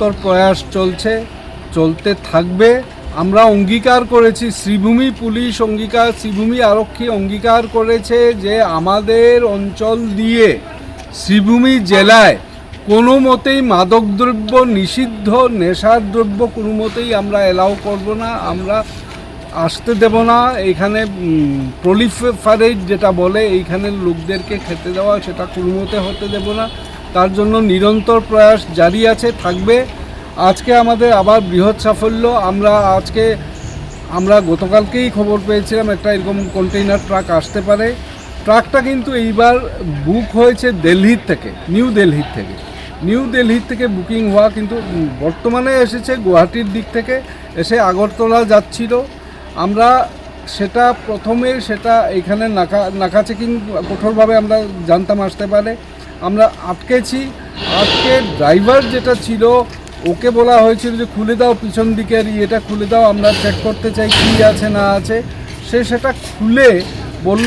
নিরন্তর প্রয়াস চলতে থাকবে। আমরা অঙ্গীকার করেছি, শ্রীভূমি পুলিশ শ্রীভূমি আরক্ষী অঙ্গীকার করেছে যে আমাদের অঞ্চল দিয়ে শ্রীভূমি জেলায় কোনো মতেই মাদকদ্রব্য নিষিদ্ধ নেশার দ্রব্য কোনো মতেই আমরা অ্যালাউ করব না, আমরা আসতে দেব না। এখানে প্রলিফারেট যেটা বলে এইখানের লোকদেরকে খেতে দেওয়া, সেটা কোনো মতে হতে দেব না। তার জন্য নিরন্তর প্রয়াস জারি আছে, থাকবে। আজকে আমাদের আবার বৃহৎ সাফল্য। আমরা গতকালকেই খবর পেয়েছিলাম একটা এরকম কন্টেইনার ট্রাক আসতে পারে। ট্রাকটা কিন্তু এইবার বুক হয়েছে নিউ দিল্লির থেকে বুকিং হওয়া, কিন্তু বর্তমানে এসেছে গুয়াহাটির দিক থেকে, এসে আগরতলা যাচ্ছিল। আমরা প্রথমে এখানে নাকা চেকিং কঠোরভাবে আমরা জানতাম আসতে পারে, আমরা আটকে ড্রাইভার যেটা ছিল ওকে বলা হয়েছিল যে খুলে দাও, পিছন দিকের ইয়েটা খুলে দাও, আমরা চেক করতে চাই কী আছে না আছে। সেটা খুলে বলল